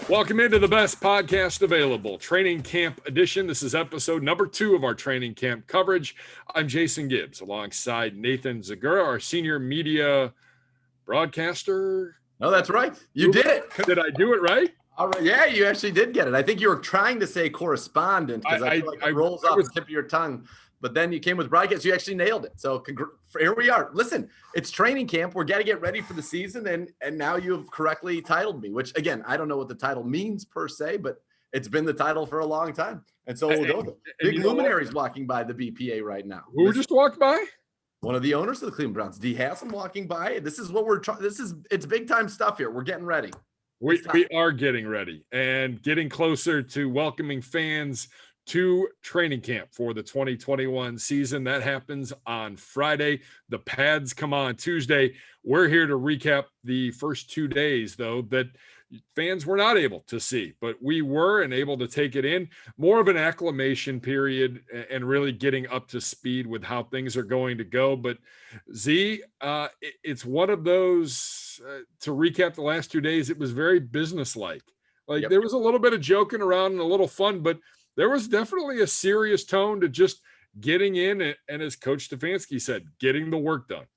Welcome into the best podcast available, Training Camp Edition. This is episode number 2 of our training camp coverage. I'm Jason Gibbs, alongside Nathan Zegura, our senior media broadcaster. No, that's right. You did it. Did I do it right? All right. Yeah, you actually did get it. I think you were trying to say correspondent because I feel like it rolls off the tip of your tongue. But then you came with broadcast. You actually nailed it. So here we are. Listen, it's training camp. We're going to get ready for the season. And now you have correctly titled me, which, again, I don't know what the title means per se, but it's been the title for a long time. And so we'll go with it. Big luminaries walking by the BPA right now. Who just walked by? One of the owners of the Cleveland Browns, D. Haslam, walking by. This is what we're trying. It's big time stuff here. We're getting ready. We are getting ready and getting closer to welcoming fans to training camp for the 2021 season. That happens on Friday. The pads come on Tuesday. We're here to recap the first 2 days, though, that fans were not able to see, but we were and able to take it in. More of an acclimation period and really getting up to speed with how things are going to go. But Z, it's one of those, to recap the last 2 days, it was very businesslike. Like There was a little bit of joking around and a little fun, but there was definitely a serious tone to just getting in and as Coach Stefanski said, getting the work done.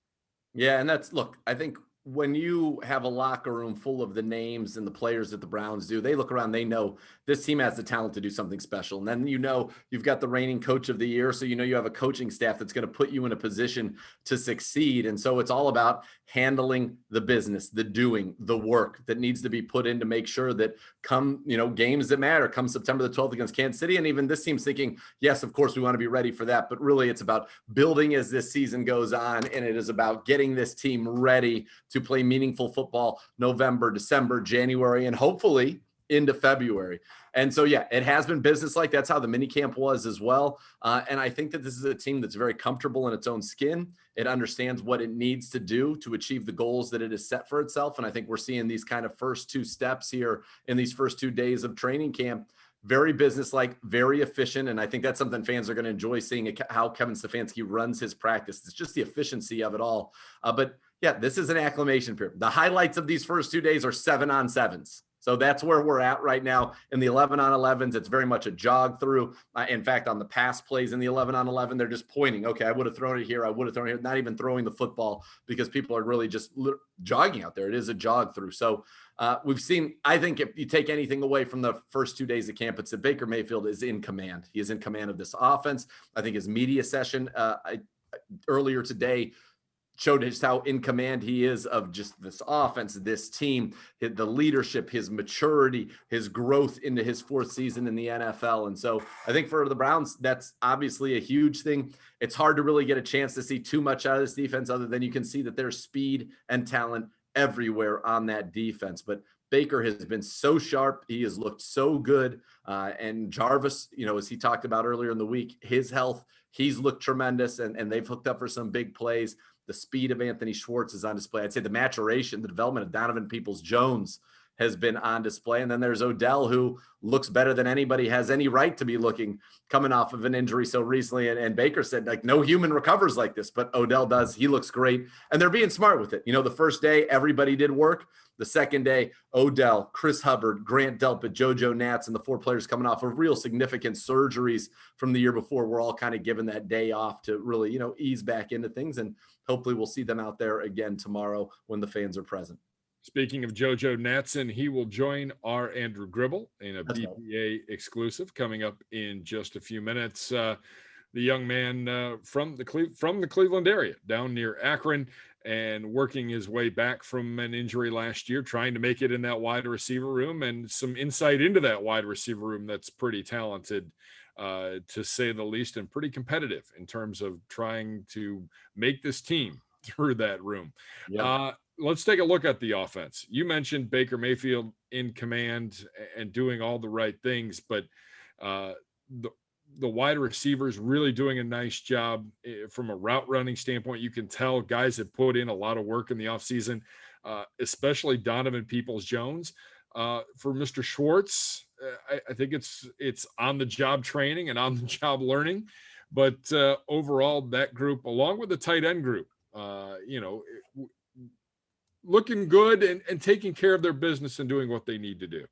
Yeah, and I think when you have a locker room full of the names and the players that the Browns do, they look around, they know this team has the talent to do something special. And then you've got the reigning coach of the year, so you have a coaching staff that's going to put you in a position to succeed. And so it's all about handling the business, the doing, the work that needs to be put in to make sure that come, games that matter, come September the 12th against Kansas City. And even this team's thinking, yes, of course, we want to be ready for that. But really, it's about building as this season goes on. And it is about getting this team ready to play meaningful football November, December, January, and hopefully into February. And so, yeah, it has been business-like. That's how the minicamp was as well. And I think that this is a team that's very comfortable in its own skin. It understands what it needs to do to achieve the goals that it has set for itself. And I think we're seeing these kind of first 2 steps here in these first 2 days of training camp. Very business-like, very efficient. And I think that's something fans are going to enjoy seeing, how Kevin Stefanski runs his practice. It's just the efficiency of it all. But yeah, this is an acclimation period. The highlights of these first 2 days are 7-on-7s. So that's where we're at right now. In the 11-on-11s, it's very much a jog through. In fact, on the pass plays in the 11-on-11, they're just pointing, okay, I would have thrown it here. I would have thrown it here. Not even throwing the football because people are really just jogging out there. It is a jog through. So we've seen, I think if you take anything away from the first 2 days of camp, it's that Baker Mayfield is in command. He is in command of this offense. I think his media session earlier today showed just how in command he is of just this offense, this team, the leadership, his maturity, his growth into his 4th season in the NFL. And so I think for the Browns, that's obviously a huge thing. It's hard to really get a chance to see too much out of this defense other than you can see that there's speed and talent everywhere on that defense. But Baker has been so sharp. He has looked so good. And Jarvis, as he talked about earlier in the week, his health, he's looked tremendous and they've hooked up for some big plays. The speed of Anthony Schwartz is on display. I'd say the maturation, the development of Donovan Peoples-Jones has been on display. And then there's Odell, who looks better than anybody has any right to be looking, coming off of an injury so recently. And Baker said, no human recovers like this, but Odell does. He looks great. And they're being smart with it. The first day, everybody did work. The second day, Odell, Chris Hubbard, Grant Delpit, JoJo Natson, the 4 players coming off of real significant surgeries from the year before, we're all kind of given that day off to really, ease back into things. And hopefully we'll see them out there again tomorrow when the fans are present. Speaking of JoJo Natson, he will join our Andrew Gribble in a BPA exclusive coming up in just a few minutes. The young man from the Cleveland area, down near Akron, and working his way back from an injury last year, trying to make it in that wide receiver room, and some insight into that wide receiver room that's pretty talented, to say the least, and pretty competitive in terms of trying to make this team through that room. Yeah. Let's take a look at the offense. You mentioned Baker Mayfield in command and doing all the right things, but the wide receivers really doing a nice job from a route running standpoint. You can tell guys have put in a lot of work in the offseason, especially Donovan Peoples-Jones. For Mr. Schwartz, I think it's on the job training and on the job learning, but overall that group, along with the tight end group, looking good and taking care of their business and doing what they need to do.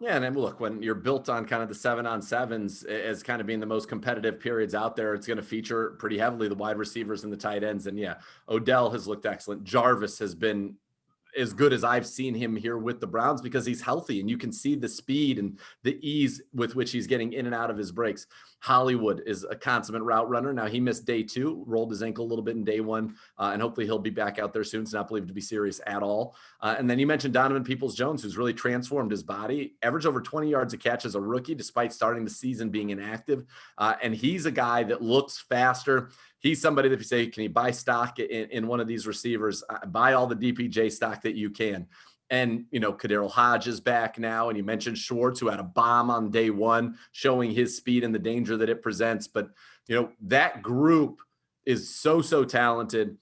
Yeah, and then look, when you're built on kind of the 7-on-7s as kind of being the most competitive periods out there, it's going to feature pretty heavily the wide receivers and the tight ends. And yeah, Odell has looked excellent. Jarvis has been as good as I've seen him here with the Browns because he's healthy and you can see the speed and the ease with which he's getting in and out of his breaks. Hollywood is a consummate route runner. Now he missed day 2, rolled his ankle a little bit in day 1, and hopefully he'll be back out there soon. It's not believed to be serious at all. And then you mentioned Donovan Peoples-Jones, who's really transformed his body, averaged over 20 yards a catch as a rookie, despite starting the season being inactive. And he's a guy that looks faster. He's somebody that if you say, can you buy stock in one of these receivers, buy all the DPJ stock that you can. And, Kadero Hodge is back now. And you mentioned Schwartz, who had a bomb on day 1, showing his speed and the danger that it presents. But, that group is so talented.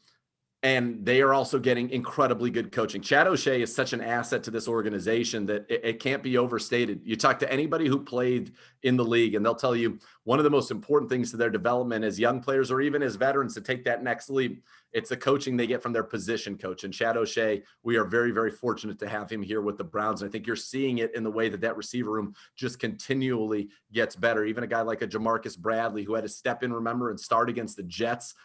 And they are also getting incredibly good coaching. Chad O'Shea is such an asset to this organization that it can't be overstated. You talk to anybody who played in the league, and they'll tell you one of the most important things to their development as young players or even as veterans to take that next leap, it's the coaching they get from their position coach. And Chad O'Shea, we are very, very fortunate to have him here with the Browns. And I think you're seeing it in the way that receiver room just continually gets better. Even a guy like a Jamarcus Bradley, who had to step in, remember, and start against the Jets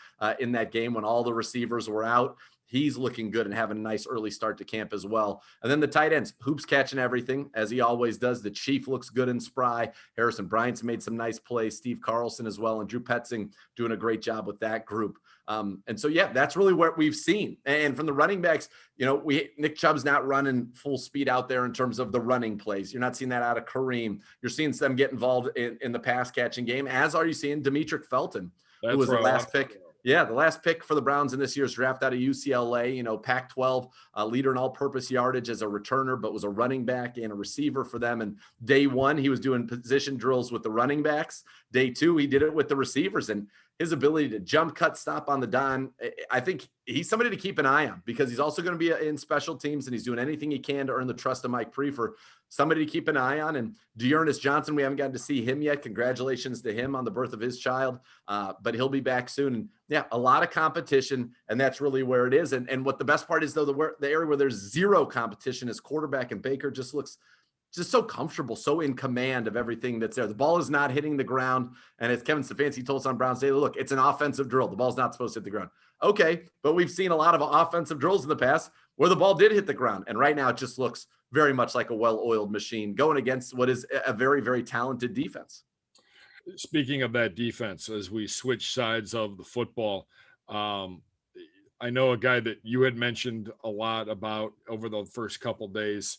in that game when all the receivers were out. He's looking good and having a nice early start to camp as well. And then the tight ends, Hoops catching everything, as he always does. The Chief looks good and spry. Harrison Bryant's made some nice plays. Steve Carlson as well. And Drew Petzing doing a great job with that group. And so, yeah, that's really what we've seen. And from the running backs, Nick Chubb's not running full speed out there in terms of the running plays. You're not seeing that out of Kareem. You're seeing them get involved in the pass catching game, as are you seeing Demetric Felton, who was the last pick. Yeah, the last pick for the Browns in this year's draft out of UCLA, Pac-12 leader in all-purpose yardage as a returner, but was a running back and a receiver for them. And day 1, he was doing position drills with the running backs. Day 2, he did it with the receivers. And his ability to jump, cut, stop on the dime, I think he's somebody to keep an eye on because he's also going to be in special teams and he's doing anything he can to earn the trust of Mike Prefer. Somebody to keep an eye on. And Dearness Johnson, we haven't gotten to see him yet. Congratulations to him on the birth of his child, but he'll be back soon. And yeah, a lot of competition, and that's really where it is. And what the best part is, though, the area where there's zero competition is quarterback, and Baker just looks just so comfortable, so in command of everything that's there. The ball is not hitting the ground. And as Kevin Stefanski told us on Browns Daily, look, it's an offensive drill. The ball's not supposed to hit the ground. Okay, but we've seen a lot of offensive drills in the past where the ball did hit the ground. And right now it just looks very much like a well-oiled machine going against what is a very, very talented defense. Speaking of that defense, as we switch sides of the football, I know a guy that you had mentioned a lot about over the first couple of days,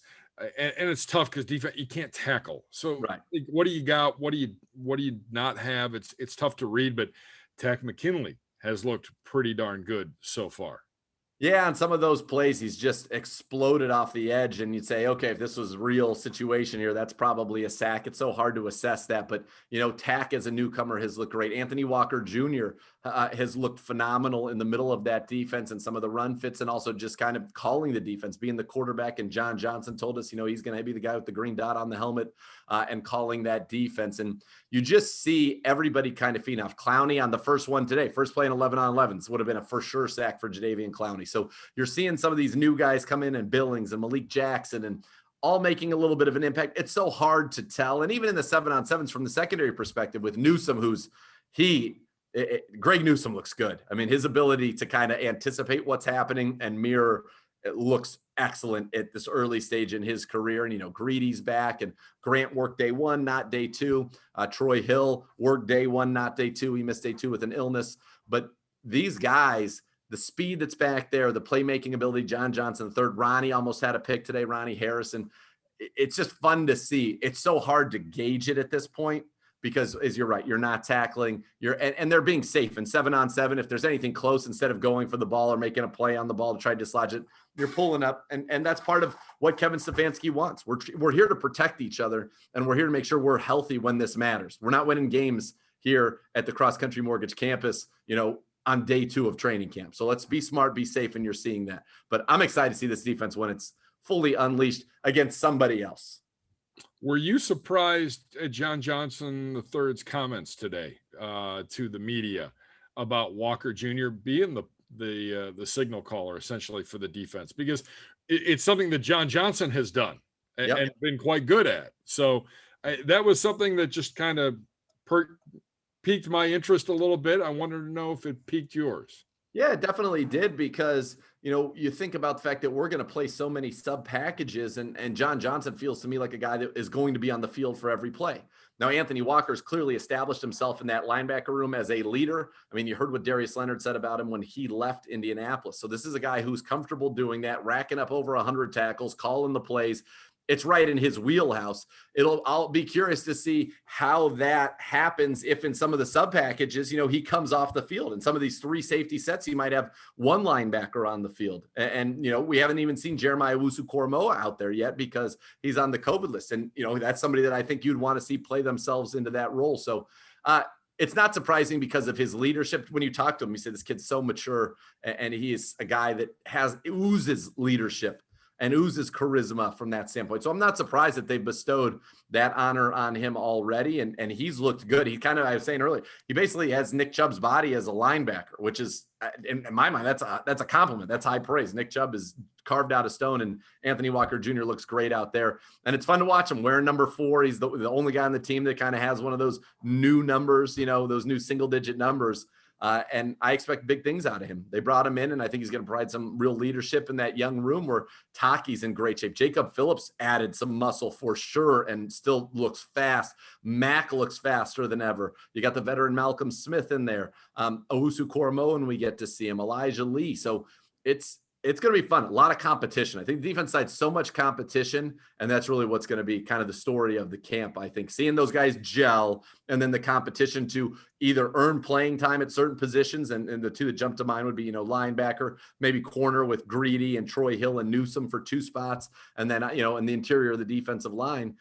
and it's tough because defense, you can't tackle. So right. What do you got? What do you not have? It's tough to read, but Takk McKinley has looked pretty darn good so far. Yeah, on some of those plays, he's just exploded off the edge, and you'd say, okay, if this was a real situation here, that's probably a sack. It's so hard to assess that, but Takk as a newcomer has looked great. Anthony Walker Jr. Has looked phenomenal in the middle of that defense and some of the run fits, and also just kind of calling the defense, being the quarterback. And John Johnson told us, he's going to be the guy with the green dot on the helmet and calling that defense. And you just see everybody kind of feeding off. Clowney on the first one today, first play in 11-on-11s would have been a for sure sack for Jadeveon Clowney. So you're seeing some of these new guys come in, and Billings and Malik Jackson, and all making a little bit of an impact. It's so hard to tell. And even in the 7-on-7s from the secondary perspective with Newsome, Greg Newsome looks good. I mean, his ability to kind of anticipate what's happening and mirror it looks excellent at this early stage in his career. And, Greedy's back, and Grant worked day 1, not day 2. Troy Hill worked day 1, not day 2. He missed day 2 with an illness. But these guys, the speed that's back there, the playmaking ability, John Johnson, the third, Ronnie almost had a pick today, Ronnie Harrison. It's just fun to see. It's so hard to gauge it at this point because, as you're right, you're not tackling, and they're being safe in 7-on-7. If there's anything close, instead of going for the ball or making a play on the ball to try to dislodge it, you're pulling up. And that's part of what Kevin Stefanski wants. We're here to protect each other, and we're here to make sure we're healthy when this matters. We're not winning games here at the Cross Country Mortgage campus, on day 2 of training camp. So let's be smart, be safe, and you're seeing that. But I'm excited to see this defense when it's fully unleashed against somebody else. Were you surprised at John Johnson III's comments today to the media about Walker Jr. being the signal caller essentially for the defense? Because it's something that John Johnson has done, and been quite good at. So that was something that just kind of piqued my interest a little bit. I wanted to know if it piqued yours. Yeah, it definitely did, because, you think about the fact that we're going to play so many sub packages, and John Johnson feels to me like a guy that is going to be on the field for every play. Now, Anthony Walker's clearly established himself in that linebacker room as a leader. I mean, you heard what Darius Leonard said about him when he left Indianapolis. So this is a guy who's comfortable doing that, racking up over 100 tackles, calling the plays. It's right in his wheelhouse. I'll be curious to see how that happens if in some of the sub packages, he comes off the field. In some of these 3 safety sets, he might have 1 linebacker on the field. And we haven't even seen Jeremiah Owusu-Koramoah out there yet because he's on the COVID list. And, that's somebody that I think you'd want to see play themselves into that role. So it's not surprising because of his leadership. When you talk to him, you say this kid's so mature, and he is a guy that oozes leadership and oozes charisma from that standpoint. So I'm not surprised that they bestowed that honor on him already. And he's looked good. I was saying earlier, he basically has Nick Chubb's body as a linebacker, which is, in my mind, that's a compliment. That's high praise. Nick Chubb is carved out of stone, and Anthony Walker Jr. looks great out there. And it's fun to watch him wearing number 4. He's the only guy on the team that kind of has one of those new numbers, those new single-digit numbers. And I expect big things out of him. They brought him in, and I think he's going to provide some real leadership in that young room where Taki's in great shape. Jacob Phillips added some muscle for sure and still looks fast. Mack looks faster than ever. You got the veteran Malcolm Smith in there. Owusu-Koramoah, and we get to see him. Elijah Lee. So it's going to be fun. A lot of competition. I think the defense side, so much competition, and that's really what's going to be kind of the story of the camp. I think seeing those guys gel, and then the competition to either earn playing time at certain positions, and the 2 that jump to mind would be, linebacker, maybe corner with Greedy and Troy Hill and Newsome for 2 spots, and then, in the interior of the defensive line.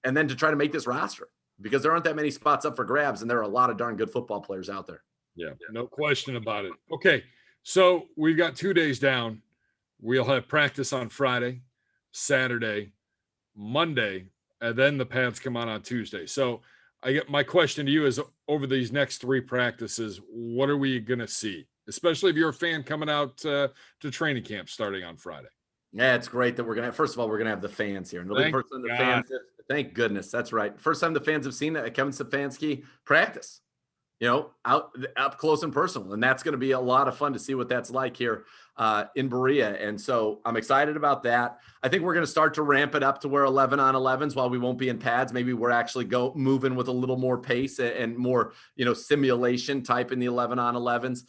And then to try to make this roster, because there aren't that many spots up for grabs, and there are a lot of darn good football players out there. Yeah, no question about it. Okay. So we've got 2 days down. We'll have practice on Friday, Saturday, Monday, and then the pads come on Tuesday. So my question to you is, over these next 3 practices, what are we going to see? Especially if you're a fan coming out to training camp starting on Friday. Yeah, it's great that we're going to, first of all, we're going to have the fans here. And the first time the fans, thank goodness. That's right. First time the fans have seen that Kevin Stefanski practice. Out up close and personal. And that's going to be a lot of fun to see what that's like here in Berea. And so I'm excited about that. I think we're going to start to ramp it up to where 11 on 11s, while we won't be in pads. Maybe we're actually moving with a little more pace and more, simulation type in the 11 on 11s.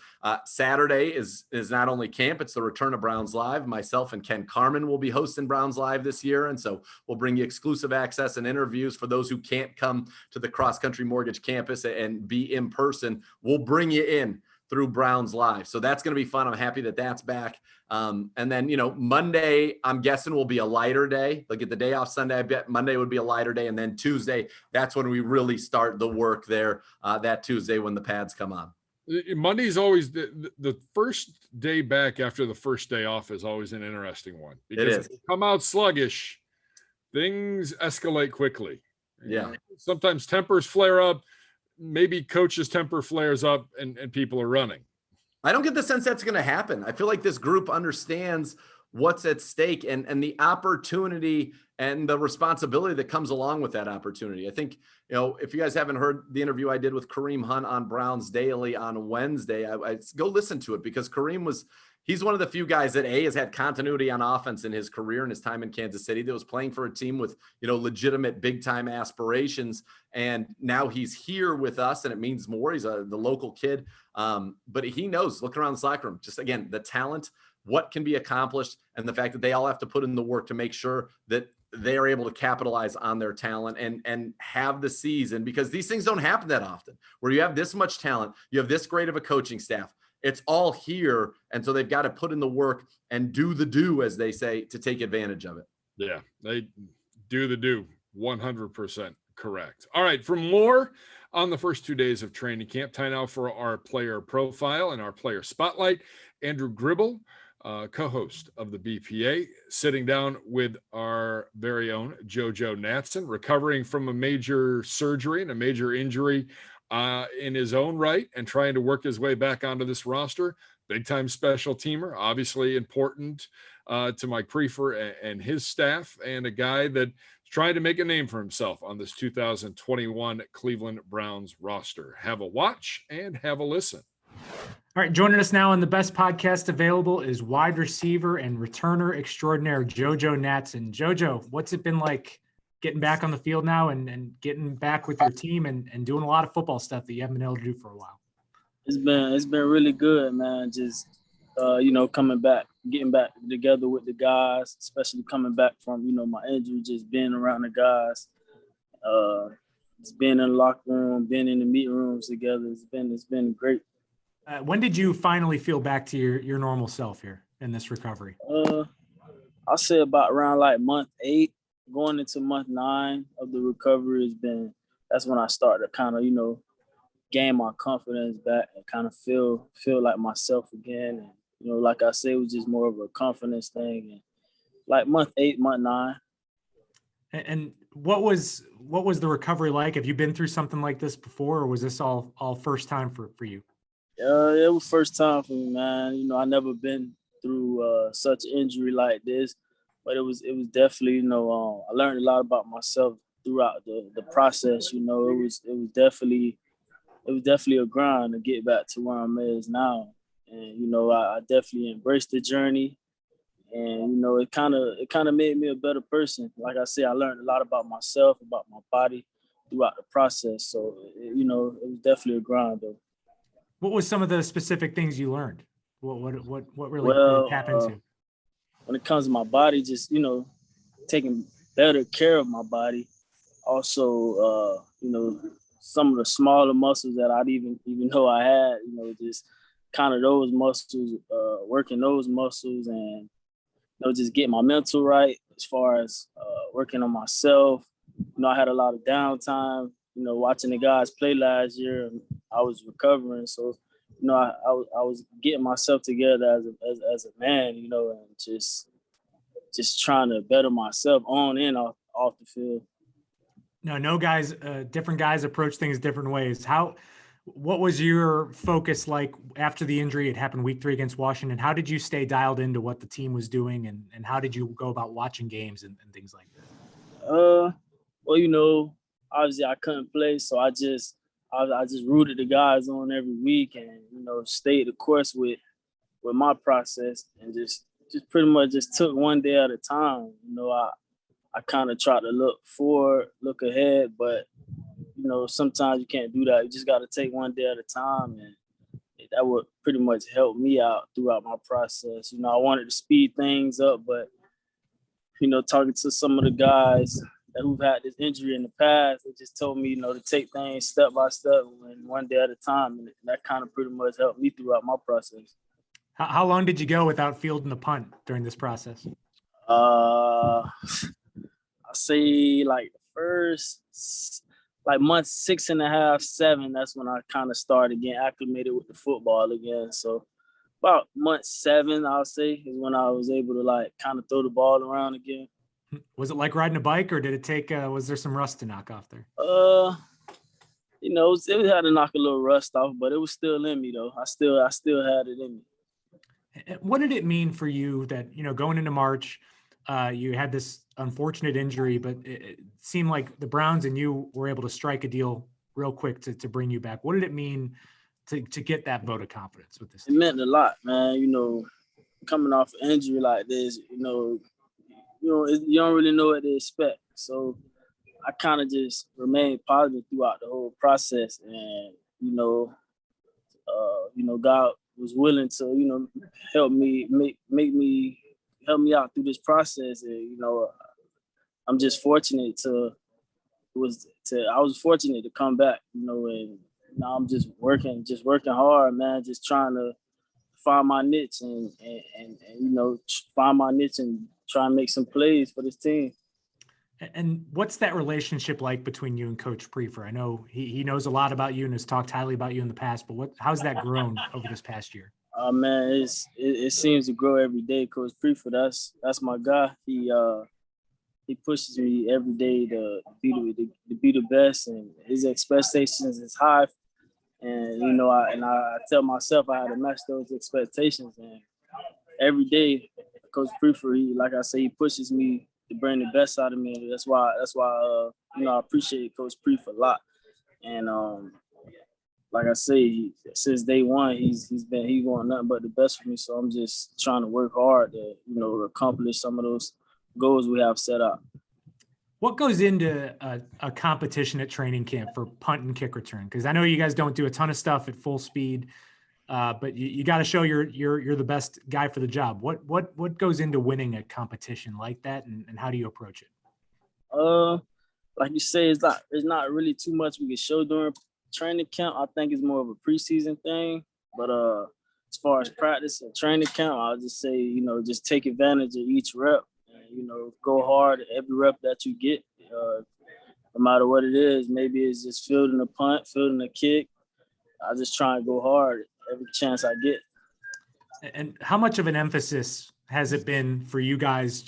Saturday is not only camp, it's the return of Browns Live. Myself and Ken Carmen will be hosting Browns Live this year. And so we'll bring you exclusive access and interviews for those who can't come to the Cross Country Mortgage campus and be in person. We'll bring you in through Browns Live. So that's going to be fun. I'm happy that that's back. And then, Monday, I'm guessing will be a lighter day. Like, get the day off Sunday, I bet Monday would be a lighter day. And then Tuesday, that's when we really start the work there, that Tuesday when the pads come on. Monday's always the first day back after the first day off is always an interesting one, because if you come out sluggish, things escalate quickly. Yeah. Sometimes tempers flare up. Maybe coach's temper flares up and people are running. I don't get the sense that's going to happen. I feel like this group understands what's at stake and the opportunity and the responsibility that comes along with that opportunity. I think, if you guys haven't heard the interview I did with Kareem Hunt on Browns Daily on Wednesday, I go listen to it, because Kareem he's one of the few guys that has had continuity on offense in his career and his time in Kansas City, that was playing for a team with, legitimate big time aspirations. And now he's here with us, and it means more. He's the local kid. But he knows, look around the locker room, just again, the talent, what can be accomplished, and the fact that they all have to put in the work to make sure that they are able to capitalize on their talent and have the season, because these things don't happen that often, where you have this much talent, you have this great of a coaching staff. It's all here. And so they've got to put in the work and do the do, as they say, to take advantage of it. Yeah, they do the do. 100% correct. All right. For more on the first 2 days of training camp, time now for our player profile and our player spotlight. Andrew Gribble, co-host of the BPA, sitting down with our very own JoJo Natson, recovering from a major surgery and a major injury in his own right and trying to work his way back onto this roster. Big time special teamer, obviously important to Mike Priefer and his staff, and a guy that's trying to make a name for himself on this 2021 Cleveland Browns roster. Have a watch and have a listen. All right, joining us now on the best podcast available is wide receiver and returner extraordinaire JoJo Natson. JoJo, what's it been like getting back on the field now and getting back with your team and doing a lot of football stuff that you haven't been able to do for a while? It's been really good, man. Just coming back, getting back together with the guys, especially coming back from my injury, just being around the guys, just being in the locker room, being in the meeting rooms together. It's been great. When did you finally feel back to your normal self here in this recovery? I'll say about around like month 8, going into month 9 of the recovery that's when I started to kind of, gain my confidence back and kind of feel like myself again. And, like I said, it was just more of a confidence thing. And like month 8, month 9. And what was the recovery like? Have you been through something like this before, or was this all first time for you? It was first time for me, man. I never been through such an injury like this, but it was definitely, I learned a lot about myself throughout the process. It was definitely a grind to get back to where I'm at now. And, I definitely embraced the journey, and, it kind of made me a better person. Like I said, I learned a lot about myself, about my body throughout the process. So, it was definitely a grind though. What was some of the specific things you learned? What really did you tap into? When it comes to my body, just, taking better care of my body. Also, some of the smaller muscles that I didn't even know I had, just kind of those muscles, working those muscles, and, just getting my mental right as far as working on myself. I had a lot of downtime, watching the guys play last year. I was recovering. So, I was getting myself together as a man, and just trying to better myself on and off the field. No guys, different guys approach things different ways. What was your focus like after the injury? It happened week 3 against Washington. How did you stay dialed into what the team was doing, and how did you go about watching games and things like that? Well, obviously I couldn't play, so I just rooted the guys on every week, and stayed the course with my process, and just pretty much just took one day at a time. I kind of tried to look forward, look ahead, but sometimes you can't do that. You just got to take one day at a time, and that would pretty much help me out throughout my process. I wanted to speed things up, but talking to some of the guys who've had this injury in the past, they just told me, to take things step by step and one day at a time. And that kind of pretty much helped me throughout my process. How long did you go without fielding the punt during this process? I say like first, like month 6.5, 7, that's when I kind of started getting acclimated with the football again. So about month 7, I'll say, is when I was able to like kind of throw the ball around again. Was it like riding a bike, or did it take? Was there some rust to knock off there? It had to knock a little rust off, but it was still in me though. I still had it in me. What did it mean for you that going into March, you had this unfortunate injury, but it seemed like the Browns and you were able to strike a deal real quick to bring you back? What did it mean to get that vote of confidence with this team? It meant a lot, man. Coming off an injury like this, you don't really know what to expect. So I kind of just remained positive throughout the whole process, and God was willing to help me help me out through this process. And I'm just fortunate I was fortunate to come back, and now I'm just working hard, man, just trying to find my niche and find my niche and try and make some plays for this team. And what's that relationship like between you and Coach Priefer? I know he knows a lot about you and has talked highly about you in the past, but how's that grown over this past year? Man, it seems to grow every day. Coach Priefer, that's my guy. he pushes me every day to be the best, and his expectations is high. And I tell myself I had to match those expectations. And every day, Coach Prefer, like I say, he pushes me to bring the best out of me. And that's why I appreciate Coach Prefer a lot. And like I say, since day one, he's going nothing but the best for me. So I'm just trying to work hard to accomplish some of those goals we have set out. What goes into a competition at training camp for punt and kick return? Because I know you guys don't do a ton of stuff at full speed, but you got to show you're the best guy for the job. What goes into winning a competition like that, and how do you approach it? Like you say, it's not really too much we can show during training camp. I think it's more of a preseason thing. But as far as practice and training camp, I'll just say, just take advantage of each rep. Go hard at every rep that you get, no matter what it is. Maybe it's just fielding a punt, fielding a kick. I just try and go hard every chance I get. And how much of an emphasis has it been for you guys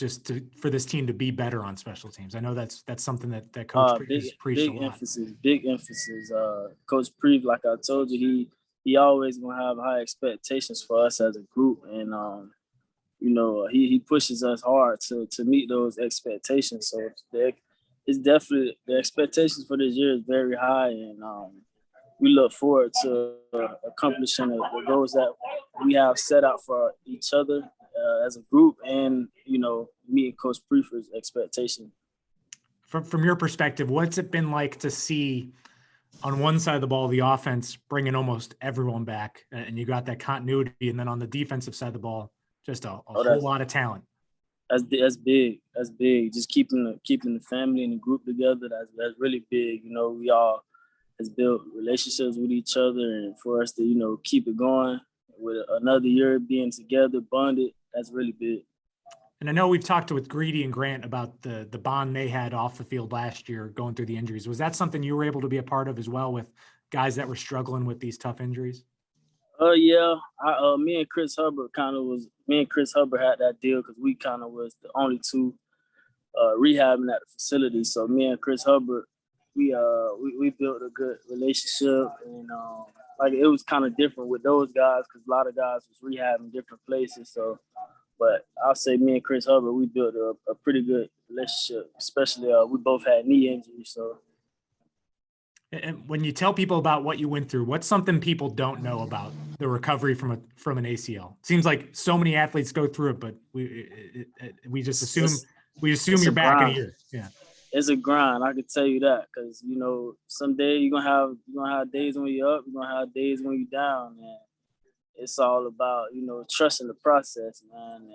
for this team to be better on special teams? I know that's something that Coach Preece preached a lot. Big emphasis. Coach Preece, like I told you, he always gonna have high expectations for us as a group, and he pushes us hard to meet those expectations. So it's definitely, the expectations for this year is very high, and we look forward to accomplishing the goals that we have set out for each other as a group, and meeting Coach Prefer's expectation. From your perspective, what's it been like to see on one side of the ball the offense bringing almost everyone back, and you got that continuity, and then on the defensive side of the ball, just a whole lot of talent? That's big. That's big. Just keeping the family and the group together. That's really big. We all has built relationships with each other, and for us to keep it going with another year being together, bonded. That's really big. And I know we've talked with Greedy and Grant about the bond they had off the field last year, going through the injuries. Was that something you were able to be a part of as well, with guys that were struggling with these tough injuries? Yeah. Me and Chris Hubbard had that deal because we kind of was the only two rehabbing at the facility. So me and Chris Hubbard, we built a good relationship, and it was kind of different with those guys because a lot of guys was rehabbing different places. So, but I'll say me and Chris Hubbard, we built a pretty good relationship, especially we both had knee injuries. So. And when you tell people about what you went through, what's something people don't know about the recovery from an ACL? It seems like so many athletes go through it, but we just assume you're back in a year. Yeah, it's a grind. I can tell you that, because some days you're gonna have days when you're up, you're gonna have days when you're down, and it's all about trusting the process, man.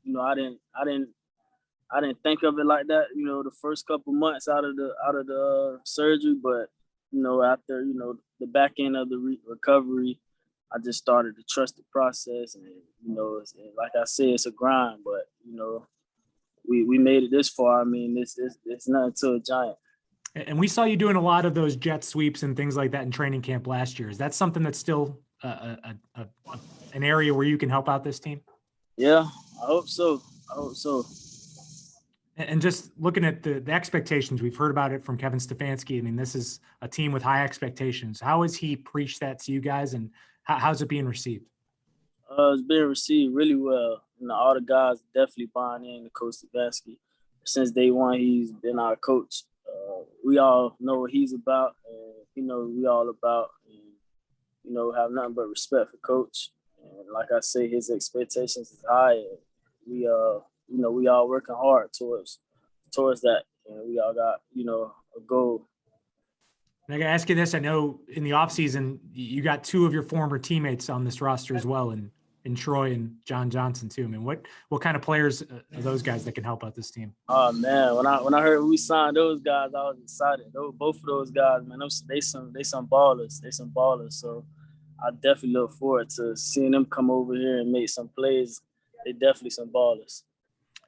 And I didn't think of it like that, the first couple months out of the surgery, but after, the back end of the recovery, I just started to trust the process. And, like I said, it's a grind, but, we made it this far. I mean, it's nothing to a giant. And we saw you doing a lot of those jet sweeps and things like that in training camp last year. Is that something that's still an area where you can help out this team? Yeah, I hope so. And just looking at the expectations, we've heard about it from Kevin Stefanski. I mean, this is a team with high expectations. How has he preached that to you guys, and how's it being received? It's being received really well. All the guys definitely buying in to Coach Stefanski. Since day one, he's been our coach. We all know what he's about, and he knows we all about, and have nothing but respect for Coach. And like I say, his expectations is high. And we all working hard towards that, and we all got a goal. And I got to ask you this: I know in the offseason, you got two of your former teammates on this roster as well, and Troy and John Johnson too. I mean, what kind of players are those guys that can help out this team? Oh man, when I heard we signed those guys, I was excited. Both of those guys, man, they some ballers. They some ballers. So I definitely look forward to seeing them come over here and make some plays. They definitely some ballers.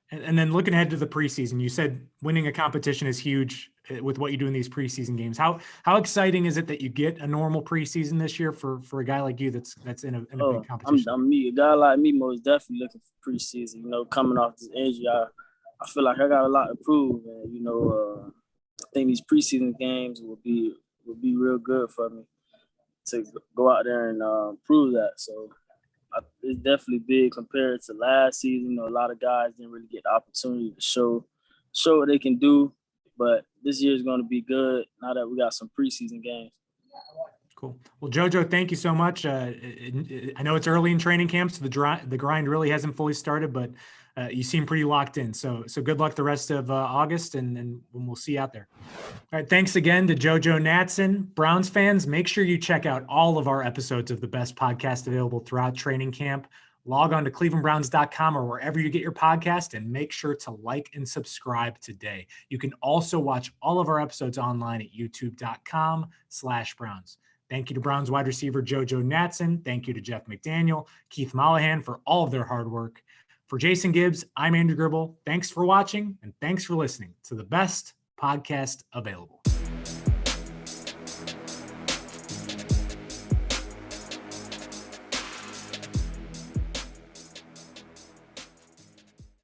And then looking ahead to the preseason, you said winning a competition is huge with what you do in these preseason games. How exciting is it that you get a normal preseason this year for a guy like you that's in a big competition? A guy like me most definitely looking for preseason. Coming off this injury, I feel like I got a lot to prove, and I think these preseason games will be real good for me to go out there and prove that. So it's definitely big compared to last season. A lot of guys didn't really get the opportunity to show what they can do, but this year is going to be good now that we got some preseason games. Cool. Well, JoJo, thank you so much. I know it's early in training camp, so the grind really hasn't fully started, but you seem pretty locked in. So good luck the rest of August, and we'll see you out there. All right. Thanks again to JoJo Natson. Browns fans, make sure you check out all of our episodes of the best podcast available throughout training camp. Log on to clevelandbrowns.com or wherever you get your podcast, and make sure to like and subscribe today. You can also watch all of our episodes online at youtube.com/Browns. Thank you to Browns wide receiver JoJo Natson. Thank you to Jeff McDaniel, Keith Mollahan for all of their hard work. For Jason Gibbs, I'm Andrew Gribble. Thanks for watching, and thanks for listening to the best podcast available.